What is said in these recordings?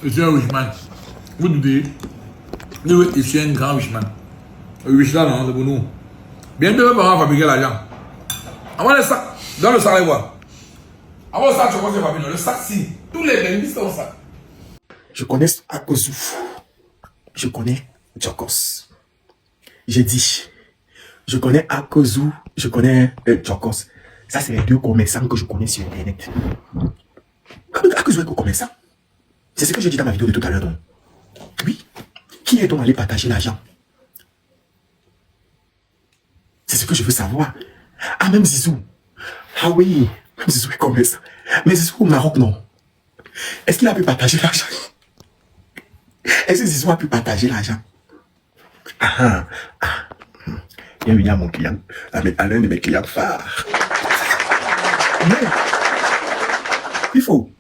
Je suis un wishman. Vous doutez? Oui, je suis un grand wishman. Le wish là, non, c'est pour nous. Bientôt, on va fabriquer l'argent. Avant le sac, dans le sac, allez voir. Avant le sac, je commence à fabriquer. Le sac, si. Tous les bénéfices sont au sac. Je connais Akozu. Je connais Jokos. J'ai dit, je connais Akozu, je connais Jokos. Ça, c'est les deux commerçants que je connais sur Internet. Akozu est commerçant. C'est ce que j'ai dit dans ma vidéo de tout à l'heure. Donc. Oui. Qui est donc allé partager l'argent? C'est ce que je veux savoir. Ah, même Zizou. Ah oui, même Zizou est commerçant. Mais Zizou au Maroc, non. Est-ce qu'il a pu partager l'argent? Est-ce que Zizou a pu partager l'argent? Bienvenue à mon client, à l'un de mes clients phares. Mais, il faut.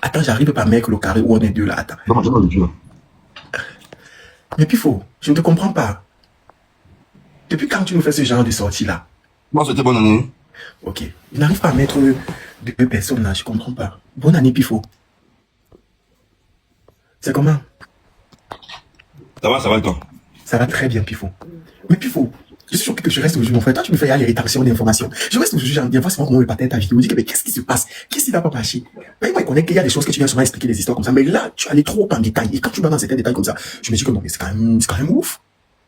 Attends, j'arrive pas à mettre le carré où on est deux là. Attends. Mais Pifo, je ne te comprends pas. Depuis quand tu nous fais ce genre de sortie là? Moi, c'était bonne année. Ok. Il n'arrive pas à mettre deux personnes là, je comprends pas. Bonne année, Pifo. C'est comment? Ça va et toi? Ça va très bien, Pifo. Mais Pifo, je suis choqué que je reste aujourd'hui, mon frère. Toi, tu me fais les rétractions d'informations. Je reste aujourd'hui, j'en vois comment il partait ta vidéo. Je dis que, mais qu'est-ce qui se passe? Qu'est-ce qui va pas marcher? Mais moi, il connaît qu'il y a des choses que tu viens souvent expliquer des histoires comme ça. Mais là, tu allais trop en détail. Et quand tu vas dans certains détails comme ça, je me dis que non, mais c'est quand même ouf.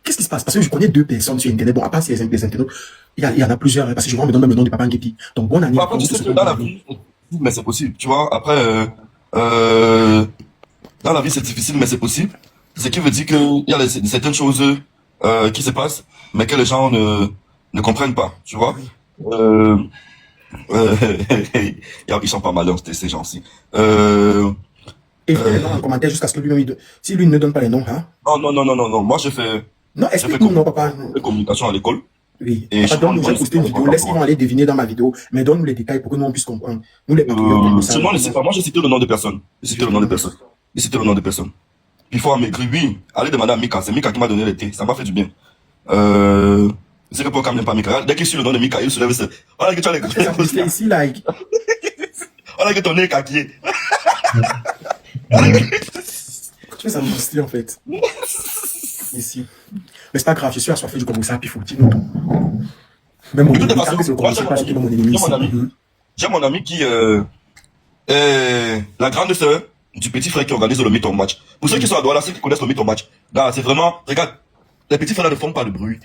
Qu'est-ce qui se passe? Parce que je connais deux personnes sur Internet. Bon, à part si les internautes, il y en a plusieurs, parce que je vois, on me donne même le nom de Papa Ngeti. Donc, bonne année. Après, tu sais que dans la vie, mais c'est possible. Tu vois, après, dans la vie, c'est difficile, mais c'est possible. Ce qui veut dire qu'il y a certaines choses qui se passent, mais que les gens ne comprennent pas. Tu vois? Ils sont pas malins, ces gens-ci. Et il fait les noms en commentaire jusqu'à ce que lui-même, si lui ne donne pas les noms, hein? Non. Moi, j'ai fait. Non, explique-nous, non, papa. Communication à l'école. Oui. Et Papa, donne-nous, j'ai posté une vidéo, laisse-nous aller deviner dans ma vidéo, mais donne-nous les détails pour que nous on puisse comprendre. Nous, les patriotes, Seulement, ne sais pas. Moi, j'ai cité le nom de personne. J'ai cité le nom de personne. Puis, il faut à maigrir, oui. Allez demander à Mika. C'est Mika qui m'a donné les thés. Ça m'a fait du bien. C'est que pour quand même pas Mika. Dès qu'il suit le nom de Mika, il se lève. Voilà que tu as les c'est ici, là. Voilà que ton nez est caquillé. Tu fais ça me en fait. Ici. Mais c'est pas grave, je suis assoiffé du commissariat, puis faut dis-nous tout. Même mon ennemi, j'ai mon ami qui est la grande sœur du petit frère qui organise le Mython Match. Pour ceux qui sont à Douala, ceux qui connaissent le Mython Match, là, c'est vraiment, regarde, les petits frères là ne font pas de bruit.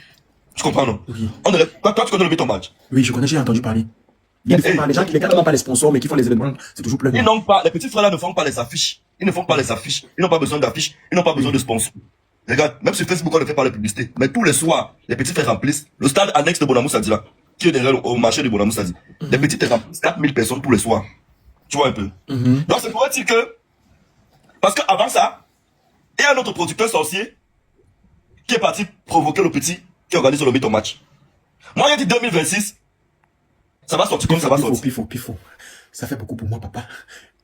Tu comprends, non? Oui. Toi, tu connais le Mython Match? Oui, je connais, j'ai entendu parler. Les gens qui n'ont pas les sponsors, mais qui font les événements, c'est toujours plein. Ils n'ont pas, les petits frères là ne font pas les affiches. Ils ne font pas les affiches. Ils n'ont pas besoin d'affiches. Ils n'ont pas besoin de sponsors. Regarde, même sur Facebook, on ne fait pas les publicités. Mais tous les soirs, les petits frères remplissent le stade annexe de Bonamou Sadi là, qui est derrière au marché de Bonamou Sadi. Les petits frères remplissent 4000 personnes tous les soirs. Tu vois un peu. Donc c'est pour dire que, parce qu'avant ça, il y a un autre producteur sorcier qui est parti provoquer le petit qui organise le Mython Match. Moi, j'ai dit 2026, ça va sortir comme ça va sortir. Pifo. Ça fait beaucoup pour moi, papa.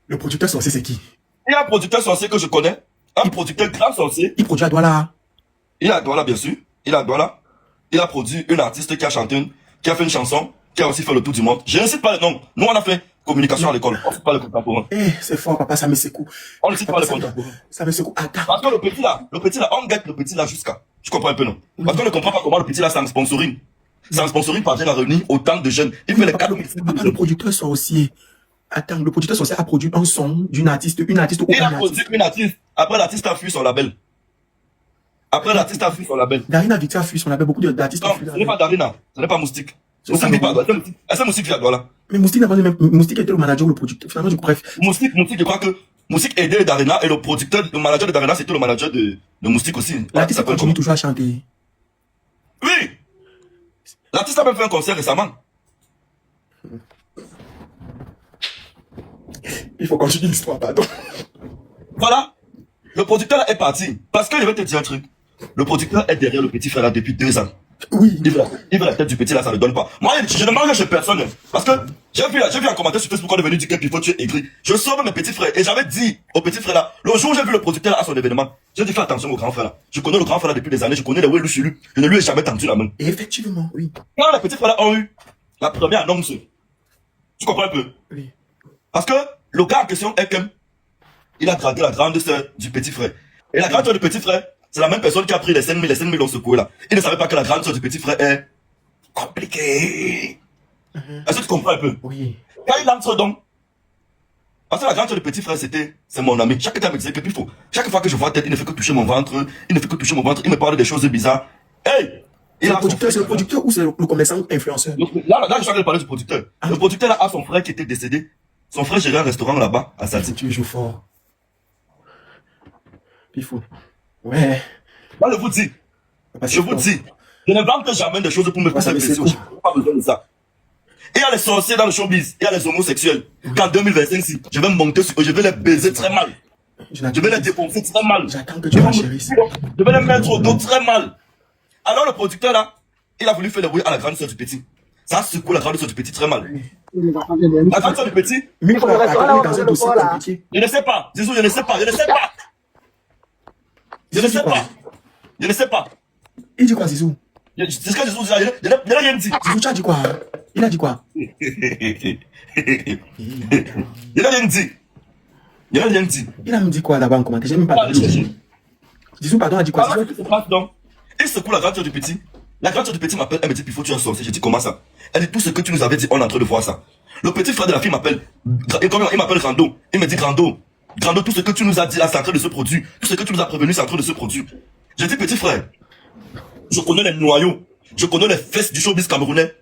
Le producteur sorcier, c'est qui? Il y a un producteur sorcier que je connais, un producteur grand sorcier. Il produit à Douala. Il est à Douala, bien sûr. Il est à Douala. Il a produit une artiste qui a chanté, qui a fait une chanson, qui a aussi fait le tour du monde. Je ne cite pas le nom. Nous, on a fait communication à l'école. On ne cite pas le contemporain. Eh, c'est fort, papa, ça me secoue. On ne cite pas le contemporain. Ça me secoue. Attends. Parce que le petit là, on guette le petit là jusqu'à. Tu comprends un peu, non? Parce qu'on ne comprend pas comment le petit là, c'est un sponsoring. C'est un sponsoring parvient à réunir autant de jeunes. Il fait les papa, le producteur sorcier. Attends, le producteur sorcier a produit un son d'une artiste, une artiste ou il a produit une artiste. Après, l'artiste a fui son label. Darina Victor a fui son label. Beaucoup d'artistes ont fui. Non, ce n'est pas Darina. Ce n'est pas Moustique. Moustique n'est pas. Est-ce que Moustique vit à Douala? Mais Moustique n'a pas même. Moustique était le manager ou le producteur. Finalement, bref. Moustique, je crois que Moustique aidait Darina et le producteur, le manager de Darina, c'était le manager de Moustique aussi. L'artiste continue toujours à chanter. Oui! L'artiste a même fait un concert récemment. Il faut continuer l'histoire, pardon. Voilà. Le producteur est parti. Parce que je vais te dire un truc. Le producteur est derrière le petit frère là depuis 2 ans. Oui. Il veut la tête du petit là, ça ne donne pas. Moi, je ne mange chez personne. Parce que j'ai vu un commentaire sur Facebook, on est venu dire que il faut tuer aigri. Je sauve mes petits frères. Et j'avais dit au petit frère là, le jour où j'ai vu le producteur à son événement, j'ai dit fais attention au grand frère là. Je connais le grand frère là depuis des années, je connais les Welu Chulu. Je ne lui ai jamais tendu la main. Et effectivement, oui. Quand les petits frères là ont eu la première annonce, tu comprends un peu? Oui. Parce que le gars en question est comme il a dragué la grande sœur du petit frère. Et la grande sœur du petit frère, c'est la même personne qui a pris les 5 000, les 5 000 l'ont secoué là. Il ne savait pas que la grande sœur du petit frère est compliquée. Est-ce que tu comprends un peu? Oui. Quand il entre donc, parce que la grande sœur du petit frère, c'est mon ami. Chaque temps, il me disait que il faut. Chaque fois que je vois tête, il ne fait que toucher mon ventre. Il ne fait que toucher mon ventre. Il me parle des choses bizarres. Hey! C'est le producteur ou c'est le commerçant influenceur? Là, je suis en train de parler du producteur. Le producteur là a son frère qui était décédé. Son frère gérait un restaurant là-bas, à Sadi. Tu joues fort. Pifou. Ouais. Moi, je vous dis. Je vous dis. Je n'invente jamais des choses pour me faire plaisir. Je n'ai pas besoin de ça. Il y a les sorciers dans le showbiz. Il y a les homosexuels. Qu'en 2025, si je vais me monter sur eux, je vais les baiser très mal. Je vais les défoncer très mal. J'attends que tu la chérisses. Je vais les mettre au dos très mal. Alors le producteur là, il a voulu faire le bruit à la grande sœur du petit. Ça secoue la grande sœur du petit très mal. La grande sœur du petit, Mais il faut dans un dossier compliqué. je ne sais pas. Zizou, je ne sais pas. Je ne sais pas. Je ne sais pas. Je ne sais pas. Il dit quoi, Zizou? C'est ce que Zizou dit là. Je n'ai rien dit. Zizou, tu as dit quoi? Il a dit quoi? Je n'ai rien dit. Je n'ai rien dit. Il a même dit quoi là-bas en commentaire? J'ai même pas dit. Zizou, pardon, a dit quoi? Alors, qu'est-ce qui se passe donc? Il secoue la grande sœur du petit. La grande sœur du petit m'appelle, elle me dit, il faut que tu es un sorcier. J'ai dit, comment ça? Elle dit, tout ce que tu nous avais dit, on est en train de voir ça. Le petit frère de la fille m'appelle, il m'appelle Grando. Il me dit, Grando, tout ce que tu nous as dit là, c'est en train de se produire. Tout ce que tu nous as prévenu, c'est en train de se produire. J'ai dit, petit frère, je connais les noyaux, je connais les fesses du showbiz camerounais.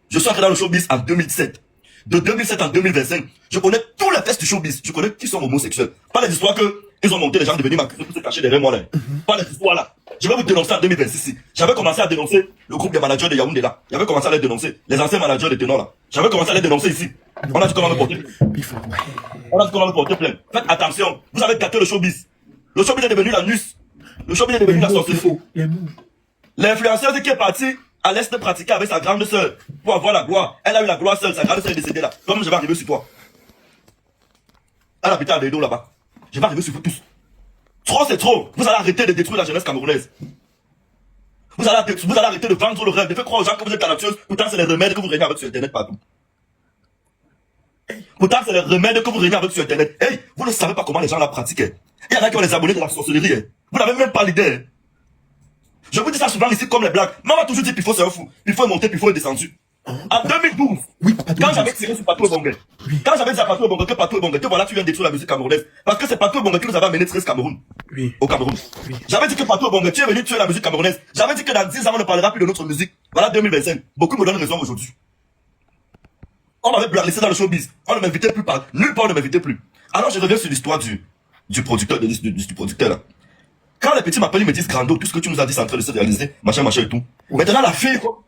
Je suis entré dans le showbiz en 2017. De 2007 en 2025, je connais tous les fesses du showbiz. Je connais qui sont homosexuels. Pas les histoires que ils ont monté les gens de venir m'accuser pour se cacher derrière moi là. Pas les histoires là. Je vais vous dénoncer en 2026. J'avais commencé à dénoncer le groupe des managers de Yaoundé là. J'avais commencé à les dénoncer. Les anciens managers de Ténor là. J'avais commencé à les dénoncer ici. On a dit comment me porter plainte. On a dit comment me porter plainte. Faites attention. Vous avez gâté le showbiz. Le showbiz est devenu la NUS. Le showbiz est devenu la sorcellerie. L'influenceuse qui est partie à l'est de pratiquer avec sa grande sœur pour avoir la gloire. Elle a eu la gloire seule. Sa grande sœur est décédée là. Comme je vais arriver sur toi. Elle habitait à Dedo là-bas. Je vais arriver sur vous tous. Trop c'est trop. Vous allez arrêter de détruire la jeunesse camerounaise. Vous allez arrêter de vendre le rêve, de faire croire aux gens que vous êtes talentueuse. Pourtant c'est les remèdes que vous régnez avec sur internet partout. Pourtant c'est les remèdes que vous régnez avec sur internet. Hey, vous ne savez pas comment les gens la pratiquent. Il y en a qui ont les abonnés de la sorcellerie. Vous n'avez même pas l'idée. Je vous dis ça souvent ici comme les blagues. Maman a toujours dit qu'il faut c'est un fou. Il faut monter, puis il faut être descendu. En 2012, oui, papa, quand j'avais tiré sur Patou Ebongue, quand j'avais dit à Patou Ebongue que voilà, tu viens de détruire la musique camerounaise. Parce que c'est Patou Ebongue qui nous avait amené 13 Cameroun. Oui. Au Cameroun. Oui. J'avais dit que Patou Ebongue, tu es venu tuer la musique camerounaise. J'avais dit que dans 10 ans, on ne parlera plus de notre musique. Voilà 2025. Beaucoup me donnent raison aujourd'hui. On m'avait blacklisté dans le showbiz. On ne m'invitait plus par nulle part, on ne m'invitait plus. Alors je reviens sur l'histoire du producteur, du producteur là. Quand les petits m'appellent, ils me disent Grando, tout ce que tu nous as dit, c'est en train de se réaliser, machin et tout. Maintenant, la fille, quoi.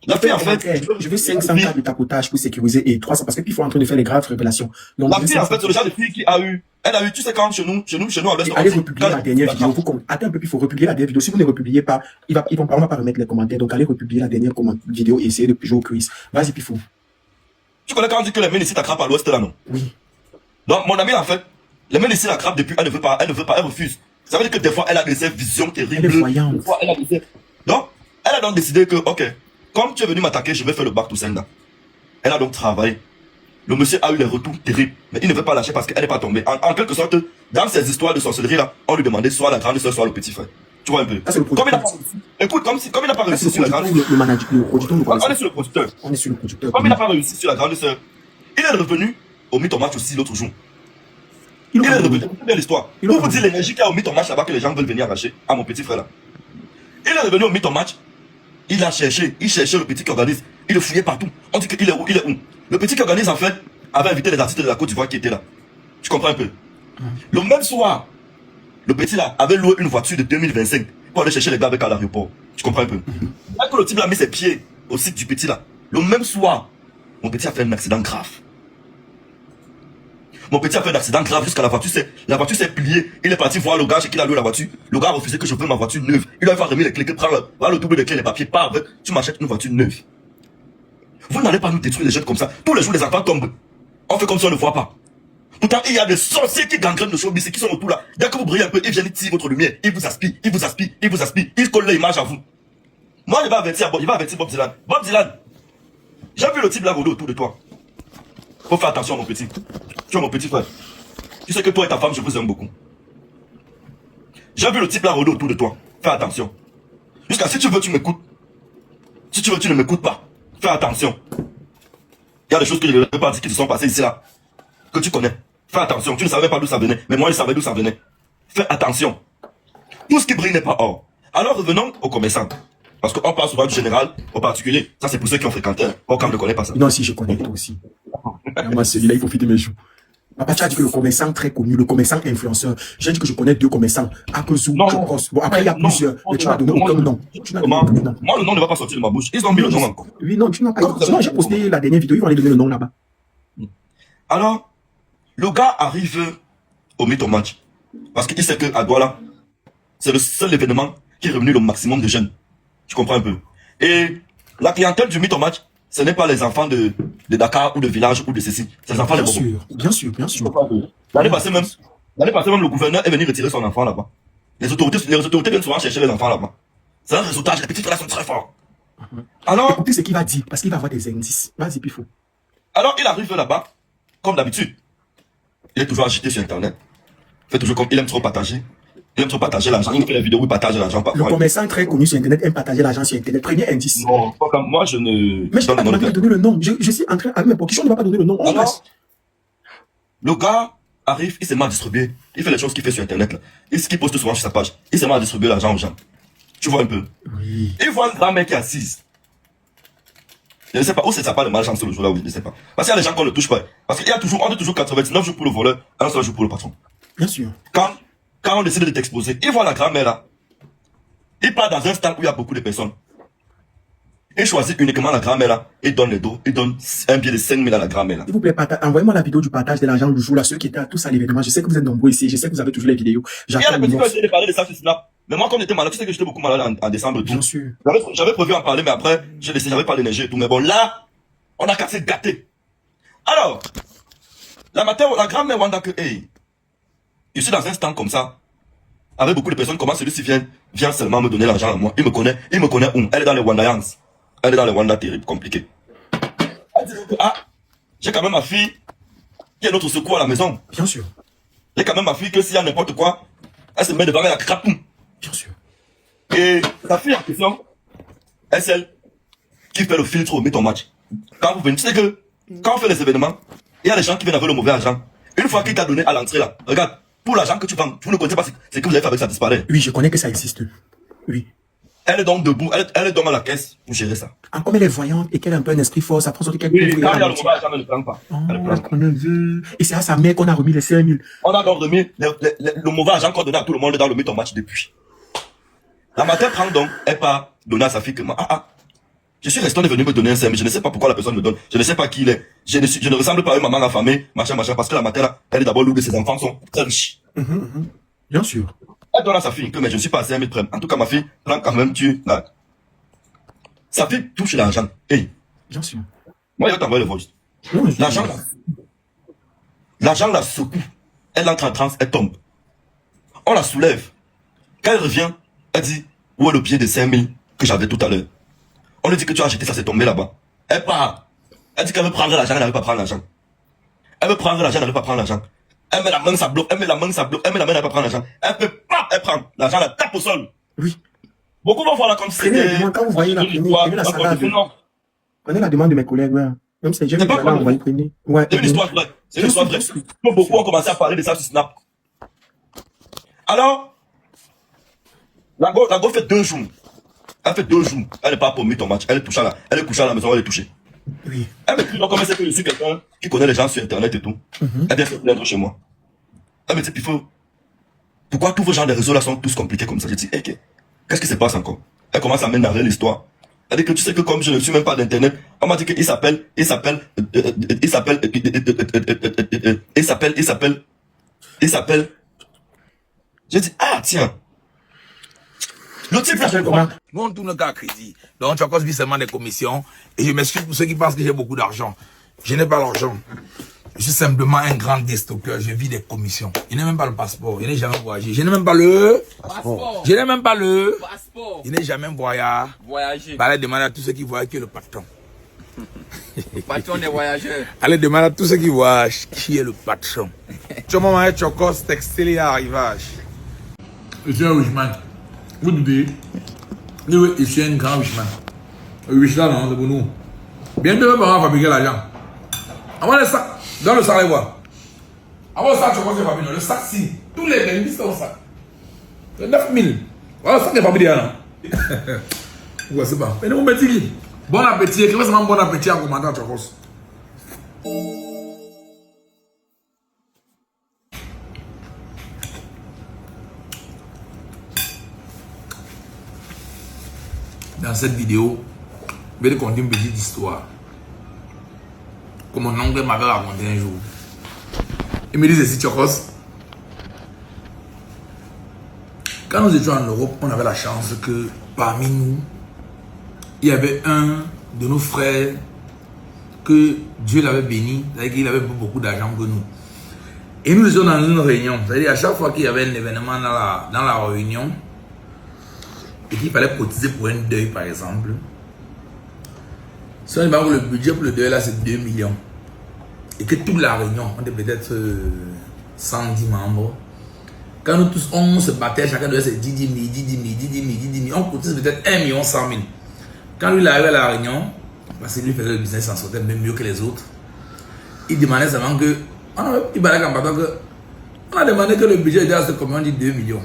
La fille, en fait. Je veux 500 cas de tapotage pour sécuriser et 300 parce qu'il faut en train de faire les graves révélations. Donc, la fille, en fait, c'est le genre de fille qui a eu, elle a eu, tu sais, quand chez nous, en West, allez republier la dernière vidéo. Attends un peu, il faut republier la dernière vidéo. Si vous ne republiez pas, on va pas remettre les commentaires. Donc, allez republier la dernière vidéo et essayer de jouer au quiz. Vas-y, Pifou. Tu connais quand on dit que les mines ici t'attrapent à l'ouest, là, non? Oui. Donc, mon ami, en fait, les mines ici l'attrapent depuis, elle ne veut pas, elle refuse. Ça veut dire que des fois, elle a des visions terribles. Elle est voyante. Des fois, elle a des... Donc, elle a donc décidé que, ok, comme tu es venu m'attaquer, je vais faire le bac tout Senda. Elle a donc travaillé. Le monsieur a eu des retours terribles, mais il ne veut pas lâcher parce qu'elle n'est pas tombée. En quelque sorte, dans ces histoires de sorcellerie là, on lui demandait soit la grande soeur, soit le petit frère. Tu vois un peu. Comme il n'a pas réussi. Écoute, comme il n'a pas réussi sur la grande soeur. On est sur le producteur. On est sur le producteur. Comme il n'a pas réussi sur la grande soeur, il est revenu au Mythomatch aussi l'autre jour. Il est revenu. C'est bien l'histoire. Pour vous dire l'énergie qu'il y a au Mythomatch là-bas que les gens veulent venir arracher à mon petit frère là. Il est revenu au Mythomatch. Il a cherché, il cherchait le petit qui organise. Il le fouillait partout. On dit qu'il est où, il est où. Le petit qui organise en fait avait invité les artistes de la Côte d'Ivoire qui étaient là. Tu comprends un peu? Le même soir, le petit là avait loué une voiture de 2025 pour aller chercher les gars avec à l'aéroport. Tu comprends un peu? Dès que le type a mis ses pieds au site du petit là, le même soir, mon petit a fait un accident grave. Mon petit a fait un accident grave jusqu'à la voiture s'est pliée. Il est parti voir le gars chez qui il a loué la voiture. Le gars a refusé que je veux ma voiture neuve. Il a fait remis les clés, que prends le double de clés, les papiers, pas avec. Tu m'achètes une voiture neuve. Vous n'allez pas nous détruire les jeunes comme ça. Tous les jours, les enfants tombent. On fait comme si on ne voit pas. Pourtant, il y a des sorciers qui gangrènent le showbiz et qui sont autour là. Dès que vous brillez un peu, ils viennent tirer votre lumière. Ils vous aspirent, ils vous aspirent, ils vous aspirent. Ils collent l'image à vous. Moi, il va avertir Bob Dylan. Bob Dylan, j'ai vu le type là voler autour de toi. Faut faire attention, mon petit. Tu es mon petit frère. Tu sais que toi et ta femme, je vous aime beaucoup. J'ai vu le type là rôder autour de toi. Fais attention. Jusqu'à si tu veux, tu m'écoutes. Si tu veux, tu ne m'écoutes pas. Fais attention. Il y a des choses que je ne vais pas dire qui se sont passées ici là. Que tu connais. Fais attention. Tu ne savais pas d'où ça venait. Mais moi, je savais d'où ça venait. Fais attention. Tout ce qui brille n'est pas or. Alors revenons aux commerçants. Parce qu'on parle souvent du général au particulier. Ça, c'est pour ceux qui ont fréquenté. Or, ne connaît pas ça. Non, si, je connais, toi aussi. Moi, celui-là, il faut fitter mes joues. Papa, tu as dit que le commerçant très connu, le commerçant influenceur. J'ai dit que je connais 2 commerçants. Akozou, Chokos. Bon, après, il y a plusieurs. Mais tu n'as donné aucun nom. Moi, le nom ne va pas sortir de ma bouche. Ils ont mis le nom encore. Oui, non, tu n'as pas. Sinon, j'ai posté la dernière vidéo. Ils vont aller donner le nom là-bas. Alors, le gars arrive au Mytho Match. Parce qu'il sait qu'à Douala, c'est le seul événement qui est revenu le maximum de jeunes. Tu comprends un peu? Et la clientèle du Mytho Match, ce n'est pas les enfants de Dakar ou de village ou de ceci. C'est les enfants des bobos. Bien sûr, bien sûr. L'année passée même, le gouverneur est venu retirer son enfant là-bas. Les autorités viennent souvent chercher les enfants là-bas. C'est un résultat, les petits frères sont très forts. Alors, écoutez ce qu'il va dire, parce qu'il va avoir des indices. Vas-y, Pifou. Alors, il arrive là-bas, comme d'habitude. Il est toujours agité sur Internet. Fait toujours comme il aime trop partager. Il aime trop partager l'argent. Il fait les vidéos où il partage l'argent. Le commerçant très connu sur Internet aime partager l'argent sur Internet. Premier indice. Non, moi je ne... Mais je n'ai pas demandé de donner le nom. Je suis en train avec mes questions, on ne va pas donner le nom. Alors, le gars arrive, il s'est mal distribué. Il fait les choses qu'il fait sur Internet. Là. Ce qu'il poste souvent sur sa page. Il s'est mal distribué l'argent aux gens. Tu vois un peu. Oui. Il voit une grand-mère qui est assise. Je ne sais pas où c'est ça pas de malchance le jour là, oui, je ne sais pas. Parce qu'il y a des gens qu'on ne touche pas. Parce qu'il y a toujours, on dit toujours 99 jours pour le voleur, un seul jour pour le patron. Bien sûr. Quand on décide de t'exposer, il voit la grand-mère là. Il part dans un stand où il y a beaucoup de personnes. Il choisit uniquement la grand-mère là. Il donne les dos. Il donne un billet de 5 000 à la grand-mère là. S'il vous plaît, envoyez-moi la vidéo du partage de l'argent du jour là. Ceux qui étaient tous à l'événement. Je sais que vous êtes nombreux ici. Je sais que vous avez toujours les vidéos. Il y a des petits qui ont essayé de parler de ça sur Snap. Mais moi, quand j'étais malade, tu sais que j'étais beaucoup malade en décembre et tout. Bien sûr. J'avais prévu en parler, mais après, j'avais pas l'énergie et tout. Mais bon, là, on a cassé gâté. Alors, la grand-mère Wanda que, hey, je suis dans un stand comme ça, avec beaucoup de personnes, comment celui-ci vient seulement me donner l'argent à moi. Il me connaît où? Elle est dans les Wandayans. Elle est dans les Wanda terribles, compliqués. Elle dit que, j'ai quand même ma fille qui est notre secours à la maison. Bien sûr. J'ai quand même ma fille que s'il y a n'importe quoi, elle se met devant elle à crapoum. Bien sûr. Et sa fille en question est celle qui fait le filtre au Mytho Match. Quand vous venez, tu sais que quand on fait les événements, il y a des gens qui viennent avec le mauvais argent. Une fois qu'il t'a donné à l'entrée là, regarde, pour l'argent que tu vends, vous ne connaissez pas ce que vous avez fait avec ça disparaît. Oui, je connais que ça existe. Oui. Elle est donc debout, elle est donc à la caisse pour gérer ça. Comme elle est voyante et qu'elle a un peu un esprit fort, ça prend sur quelqu'un. Oui, quand il y a le mauvais argent, elle ne prend pas. Et c'est à sa mère qu'on a remis les 5 000. On a donc remis le mauvais argent qu'on donnait à tout le monde dans le Mytho Match depuis. La matin prend donc, elle part donner à sa fille que moi, je suis resté, on est venu me donner un 5 000, je ne sais pas pourquoi la personne me donne, je ne sais pas qui il est, je ne ressemble pas à une maman affamée, machin, parce que la matin là, elle est d'abord lourde et ses enfants sont très riches. Bien sûr. Elle donne à sa fille que, mais je ne suis pas à 5 000 près. En tout cas, ma fille prend quand même là. Sa fille touche l'argent. Hey. Bien sûr. Moi, je vais t'envoyer le voice. L'argent la secoue. Elle entre en transe, elle tombe. On la soulève. Quand elle revient, elle dit, où est le billet de 5 000 que j'avais tout à l'heure? On lui dit que tu as acheté ça, c'est tombé là-bas. Elle part. Elle dit qu'elle veut prendre l'argent, elle n'arrive pas à prendre l'argent. Elle veut prendre l'argent, elle n'arrive pas à prendre l'argent. Elle met la main, ça bloque. Elle met la main, ça bloque. Elle met la main, elle n'arrive pas à prendre l'argent. Elle fait paf, elle prend. L'argent, la tape au sol. Oui. Beaucoup vont voir la comme c'était. Quand vous voyez prenez la salade. Prenez la demande de mes collègues, ouais. Même si j'ai vu que là, on va y prendre. Ouais. C'est une histoire vraie. C'est une histoire vraie. Beaucoup ont commencé à parler de ça sur Snap. Alors, la go fait 2 jours. Elle fait 2 jours. Elle n'est pas pour Mytho Match. Elle est couchée à la maison, elle est touchée. Oui. Elle me dit, donc, comment c'est que je suis quelqu'un qui connaît les gens sur Internet et tout. Elle vient se plaindre chez moi. Elle me dit, Pifo, pourquoi tous vos gens de réseaux là sont tous compliqués comme ça? Je dis, qu'est-ce qui se passe encore? Elle commence à m'énarrer l'histoire. Elle dit que tu sais que comme je ne suis même pas d'Internet, on m'a dit qu'il s'appelle. J'ai dit, tiens. Le type là, Nous, on tourne qu'à crédit. Donc, tu as encore vu seulement des commissions. Et je m'excuse pour ceux qui pensent que j'ai beaucoup d'argent. Je n'ai pas l'argent. Je suis simplement un grand destockeur. Je vis des commissions. Je n'ai même pas le passeport. Je n'ai jamais voyagé. Je n'ai même pas le passeport. Je n'ai même pas le passeport. Je n'ai jamais voyagé. Bah, allez demander à tous ceux qui voyagent que le patron. Patron des voyageurs. Allez demander à tous ceux qui voyagent qui est le patron. Comment on Chocos textile et arrivage. Monsieur un Wishman, vous doutez, je suis un grand Wishman. Wishman, non, c'est pour nous. Bientôt, mes parents fabriquer l'argent. Avant le sac, dans le sac, les voir. Avant le sac, Chocos est fabriqué. Le sac, si. Tous les bénéfices sont au sac. Le 9000. Voilà le sac est fabriqué, non? Ouais, c'est pas. Mais nous, petit. Bon appétit. Écrivez seulement bon appétit en commentant, Chocos. Dans cette vidéo, je vais te conter une petite histoire que mon oncle m'avait raconté un jour. Il me dit ceci, Chocos. Quand nous étions en Europe, on avait la chance que parmi nous, il y avait un de nos frères que Dieu l'avait béni, c'est-à-dire qu'il avait beaucoup d'argent que nous. Et nous étions dans une réunion, c'est-à-dire à chaque fois qu'il y avait un événement dans la réunion, et qu'il fallait cotiser pour un deuil par exemple, si on va le budget pour le deuil là c'est 2 millions, et que toute la réunion, on était peut-être 110 membres, quand nous tous on se battait, chacun devait se dire 10 000, on cotise peut-être 1 100 000. Quand lui il arrivait à la réunion, parce que lui faisait le business, s'en sortait même mieux que les autres, il demandait seulement que, il on a demandé que le budget était à ce combien on dit 2 millions.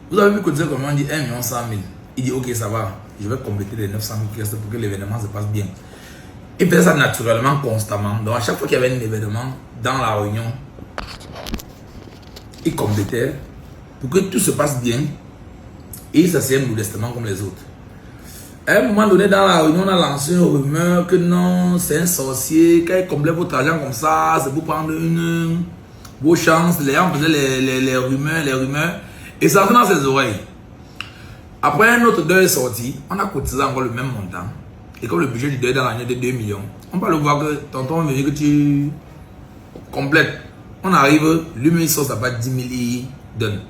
Vous avez vu cotiser combien on dit 1 100 000. Il dit ok ça va, je vais compléter les 900 000 qui restent pour que l'événement se passe bien. Il faisait ça naturellement, constamment. Donc à chaque fois qu'il y avait un événement dans la réunion, il complétait pour que tout se passe bien et il s'asseyait modestement comme les autres. À un moment donné dans la réunion, on a lancé une rumeur que non, c'est un sorcier, quand il complète votre argent comme ça, c'est pour prendre vos chances. Les gens faisaient les rumeurs. Et ça rentre dans ses oreilles. Après un autre deuil est sorti, on a cotisé encore le même montant. Et comme le budget du deuil dans l'année de 2 millions, on va le voir que tonton veut que tu complètes. On arrive, lui-même il sort sa part 10 000, il donne.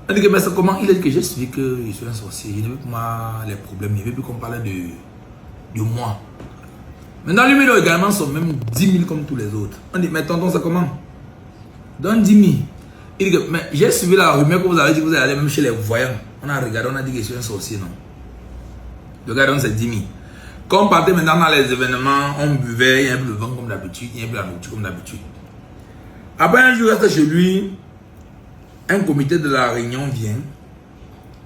On dit que mais c'est comment? Il a dit que j'ai suivi que je suis un sorcier. Il ne veut plus moi les problèmes, il ne veut plus qu'on parle de moi. Maintenant lui-même il a également son même 10 000 comme tous les autres. On dit mais tonton c'est comment? Donne 10 000. Il dit que, mais j'ai suivi la rumeur que vous avez dit que vous allez aller même chez les voyants. On a regardé, on a dit que je suis un sorcier, non? Le gars donne ses 10 000. Quand on partait maintenant dans les événements, on buvait, il y a un peu de vin comme d'habitude, il y a un peu de la nourriture comme d'habitude. Après un jour, reste chez lui, un comité de la réunion vient.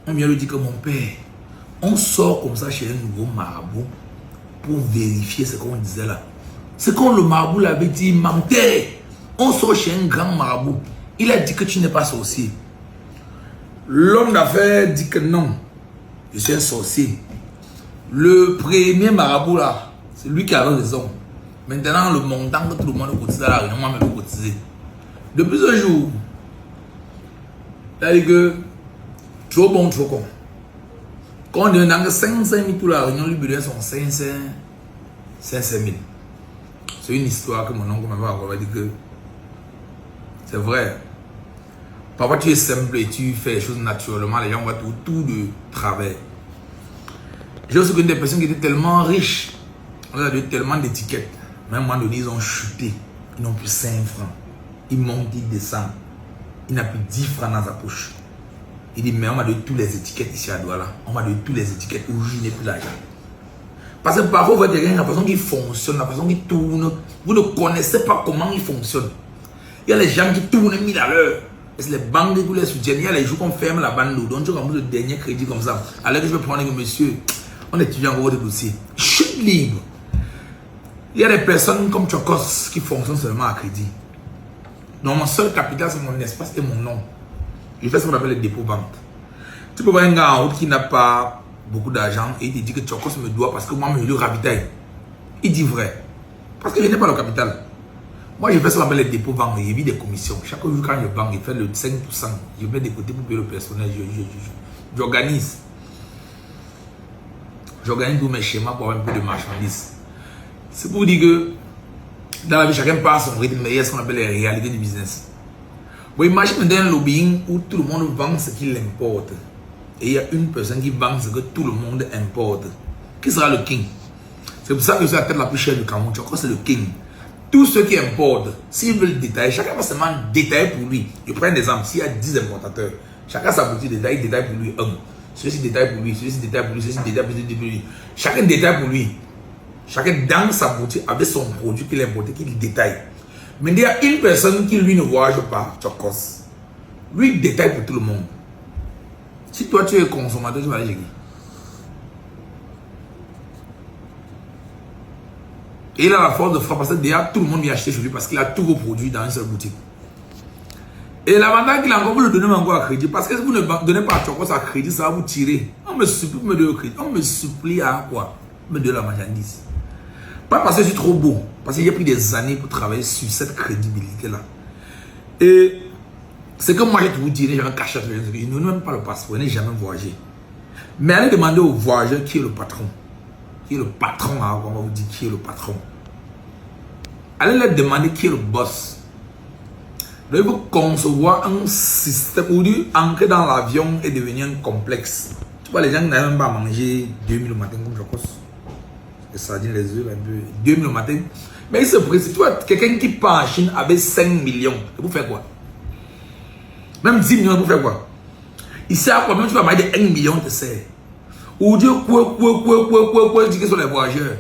On vient lui dire que mon père, on sort comme ça chez un nouveau marabout pour vérifier ce qu'on disait là. C'est quand le marabout l'avait dit, il mentait. On sort chez un grand marabout. Il a dit que tu n'es pas sorcier. L'homme d'affaires dit que non, je suis un sorcier. Le premier marabout là, c'est lui qui avait raison. Maintenant, le montant que tout le monde cotise à la réunion, moi, je vais cotiser. Depuis ce jour, il a dit que trop bon, trop con. Quand on donne 500 000 pour la réunion, lui, il son 500 000. C'est une histoire que mon oncle m'avait raconté. Il dit que c'est vrai. Parfois tu es simple et tu fais les choses naturellement, les gens voient tout de travers. J'ai aussi connu des personnes qui étaient tellement riches, on a donné tellement d'étiquettes, mais à un moment donné ils ont chuté, ils n'ont plus 5 francs. Ils montent, ils descendent, il n'a plus 10 francs dans sa poche. Il dit mais on m'a donné toutes les étiquettes ici à Douala, on m'a donné toutes les étiquettes où je n'ai plus d'argent. Parce que parfois vous voyez quelqu'un, la façon qu'il fonctionne, la façon qu'il tourne, vous ne connaissez pas comment il fonctionne. Il y a les gens qui tournent 1000 à l'heure. Et c'est les banques qui les soutiennent. Il y a les jours qu'on ferme la bande. Donc tu as le dernier crédit comme ça. Alors que je vais prendre que monsieur, on étudie encore votre dossier. Chute libre. Il y a des personnes comme Chocos qui fonctionnent seulement à crédit. Donc mon seul capital c'est mon espace et mon nom. Je fais ce qu'on appelle les dépôts banques. Tu peux voir un gars en route qui n'a pas beaucoup d'argent et il te dit que Chocos me doit parce que moi je lui ravitaille. Il dit vrai. Parce que je n'ai pas le capital. Moi, je fais ce qu'on appelle les dépôts banques, j'ai mis des commissions. Chaque jour, quand je banque, je fais le 5%. Je mets des côtés pour payer le personnel. J'organise. J'organise tous mes schémas pour avoir un peu de marchandises. C'est pour dire que dans la vie, chacun part son rythme, mais il y a ce qu'on appelle les réalités du business. Bon, imagine un lobbying où tout le monde vend ce qu'il importe. Et il y a une personne qui vend ce que tout le monde importe. Qui sera le king? C'est pour ça que c'est la tête la plus chère du Cameroun. Chocos, c'est le king. Tous ceux qui importent, s'ils veulent détailler, chacun va seulement détailler pour lui. Je prends un exemple, s'il y a 10 importateurs, chacun sa boutique détaille pour lui un. Celui-ci détaille pour lui, celui-ci détaille pour lui, celui-ci détaille pour lui. Chacun détaille pour lui. Chacun dans sa boutique avec son produit qu'il a importé, qu'il détaille. Mais il y a une personne qui lui ne voyage pas, Chocos. Lui il détaille pour tout le monde. Si toi tu es consommateur, tu vas aller chez qui? Et il a la force de frappe parce que déjà tout le monde vient acheter chez lui parce qu'il a tous vos produits dans une seule boutique. Et l'avantage qu'il a encore, vous le donnez encore à crédit. Parce que si vous ne donnez pas à Chocos à crédit, ça va vous tirer. On me supplie de me donner au crédit. On me supplie à quoi? Me donner la marchandise. Pas parce que je suis trop beau. Parce que j'ai pris des années pour travailler sur cette crédibilité-là. Et c'est comme moi, je vous dirais, j'ai un cachet. Je ne même pas le passeport, je n'ai jamais voyagé. Mais allez demander au voyageur qui est le patron. Qui est le patron, hein, on va vous dire qui est le patron. Allez leur demander qui est le boss. Donc, il faut concevoir un système où entrer dans l'avion et devenir un complexe. Tu vois, les gens n'arrivent même pas à manger 2000 le matin comme Chocos. Les sardines, les œufs, un peu. 2000 le matin. Mais il se précise. Tu vois, quelqu'un qui part en Chine avec 5 millions, vous faites quoi? Même 10 millions, vous faites quoi? Il sait à quoi? Même tu vas manger 1 million, tu sais. Ou Dieu, quoi, dit que sont les voyageurs.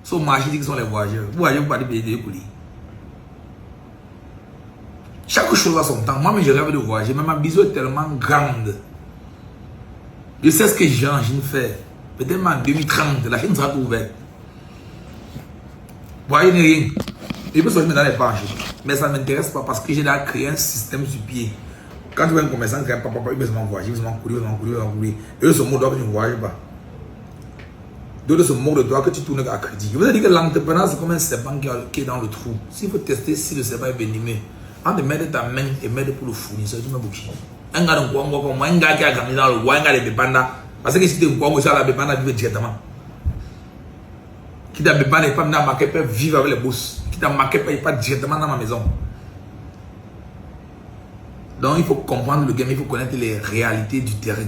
Son marché dit que sont les voyageurs. Vous voyez, vous parlez de payer colis. Chaque chose a son temps. Moi, je rêve de voyager, mais ma vision est tellement grande. Je sais ce que j'ai en Chine faire. Peut-être en 2030, la Chine sera ouverte. Vous voyez, rien. Je peux sortir dans les pages. Mais ça ne m'intéresse pas parce que j'ai déjà créé un système sur pied. Quand tu vois un commerçant qui a papa, il veut seulement voyager, il veut seulement courir. Et eux se moquent de toi que tu ne voyages pas. D'autres se moquent de toi que tu tournes à crédit. Je vous ai dit que l'entrepreneur, c'est comme un serpent qui est dans le trou. S'il faut tester si le serpent est venimeux, en de mettre ta main et mettre pour le fournisseur, tu m'as bouché. Un gars de Kwango comme moi, un gars qui a gagné dans le roi, un gars de Bébanda. Parce que si tu es Kwango, ça la Bébanda vivre directement. Qui t'a Bébanda et pas dans ma peut vivre avec les boss. Qui t'a marqué pas directement dans ma maison. Donc il faut comprendre le game, il faut connaître les réalités du terrain.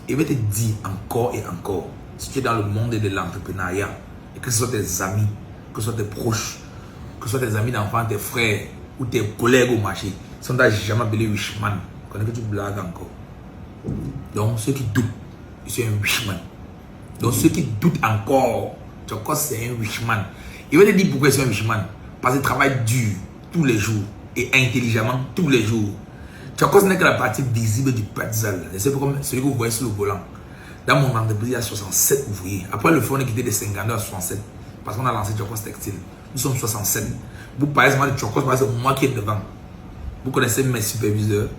Et je vais te dire encore et encore, si tu es dans le monde de l'entrepreneuriat, et que ce soit tes amis, que ce soit tes proches, que ce soit tes amis d'enfants, tes frères, ou tes collègues au marché, ils sont jamais appelés Wishman. Connais que tu blagues encore. Donc ceux qui doutent, c'est un Wishman. Donc ceux qui doutent encore, Chocos c'est un Wishman. Il va te dire pourquoi c'est un Wishman. Parce qu'il travaille dur tous les jours et intelligemment tous les jours. Chocos n'est que la partie visible du pretzel. C'est comme celui que vous voyez sur le volant. Dans mon entreprise, il y a 67 ouvriers. Après le fond, on est quitté de 52 à 67. Parce qu'on a lancé Chocos Textile. Nous sommes 67. Vous parlez seulement de Chocos, c'est moi qui est devant. Vous connaissez mes superviseurs,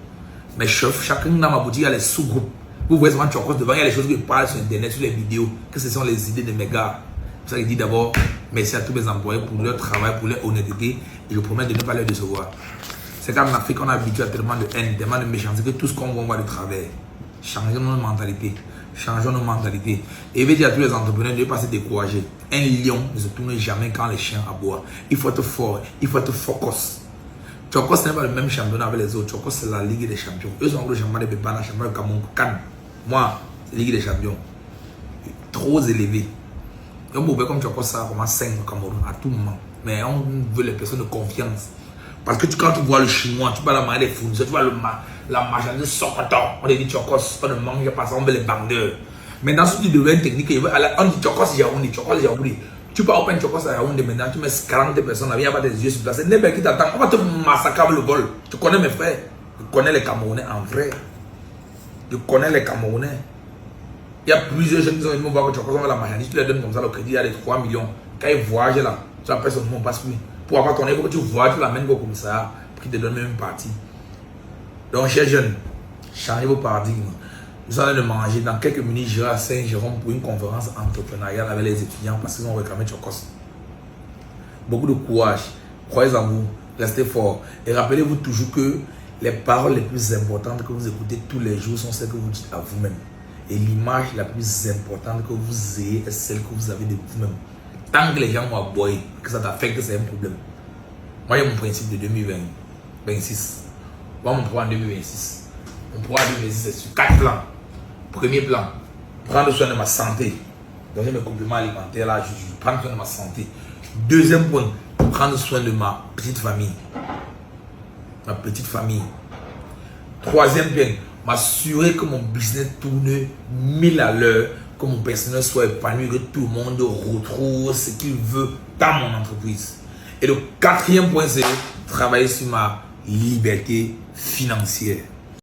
mes chefs. Chacun dans ma boutique, il y a les sous-groupes. Vous voyez seulement Chocos devant, il y a les choses que je parle sur Internet, sur les vidéos. Que ce sont les idées de mes gars. C'est ça que je dis d'abord merci à tous mes employés pour leur travail, pour leur honnêteté. Et je promets de ne pas les décevoir. C'est qu'en Afrique, on a habitué à tellement de haine, tellement de méchanceté que tout ce qu'on voit de travers. Changeons nos mentalités. Changeons nos mentalités. Et je vais dire à tous les entrepreneurs de ne pas se décourager. Un lion ne se tourne jamais quand les chiens aboient. Il faut être fort, il faut être focus. Chocos n'est pas le même championnat avec les autres. Chocos c'est la Ligue des Champions. Eux sont le champion de Bébana, le champion de Cameroun, Cannes. Moi, c'est la Ligue des Champions. Trop élevé. On peut comme Chocos ça commence 5 au Cameroun à tout moment. Mais on veut les personnes de confiance. Parce que quand tu vois le chinois, tu vois la manière des fournisseurs, tu vois la marchandise sortant. On dit Chocos, on ne mange pas ça, on veut les bandeurs. Maintenant, si tu deviens technique, on dit Chocos Yaoundé, Chocos Yaoundé. Tu peux open Chocos à Yaoundé maintenant, tu mets 40 personnes, il n'y a pas des yeux sur place. C'est n'importe qui t'attend, on va te massacrer avec le vol. Tu connais mes frères, je connais les Camerounais en vrai. Je connais les Camerounais. Il y a plusieurs jeunes qui sont venus voir que Chocos, on va la marchandise, tu les donnes comme ça, le crédit, il y a les 3 millions. Quand ils voyagent là, tu appelles son nom, passe lui. Pour avoir ton époque, tu vois, tu l'amènes au commissariat pour qu'il te donne même une partie. Donc, chers jeunes, changez vos paradigmes. Nous allons le manger. Dans quelques minutes, j'irai à Saint-Jérôme pour une conférence entrepreneuriale avec les étudiants parce qu'ils ont réclamé Chocos. Beaucoup de courage. Croyez en vous. Restez fort. Et rappelez-vous toujours que les paroles les plus importantes que vous écoutez tous les jours sont celles que vous dites à vous-même. Et l'image la plus importante que vous ayez est celle que vous avez de vous-même. Tant que les gens vont aboyer, que ça t'affecte, c'est un problème. Moi, j'ai mon principe de 2026. Moi, mon programme en 2026. Mon programme en 2026, c'est sur 4 plans. Premier plan, prendre soin de ma santé. donner mes compléments alimentaires, là, je prends soin de ma santé. Deuxième point, prendre soin de ma petite famille. Ma petite famille. Troisième point, m'assurer que mon business tourne 1000 à l'heure, que mon personnel soit épanoui, que tout le monde retrouve ce qu'il veut dans mon entreprise. Et le quatrième point, c'est travailler sur ma liberté financière.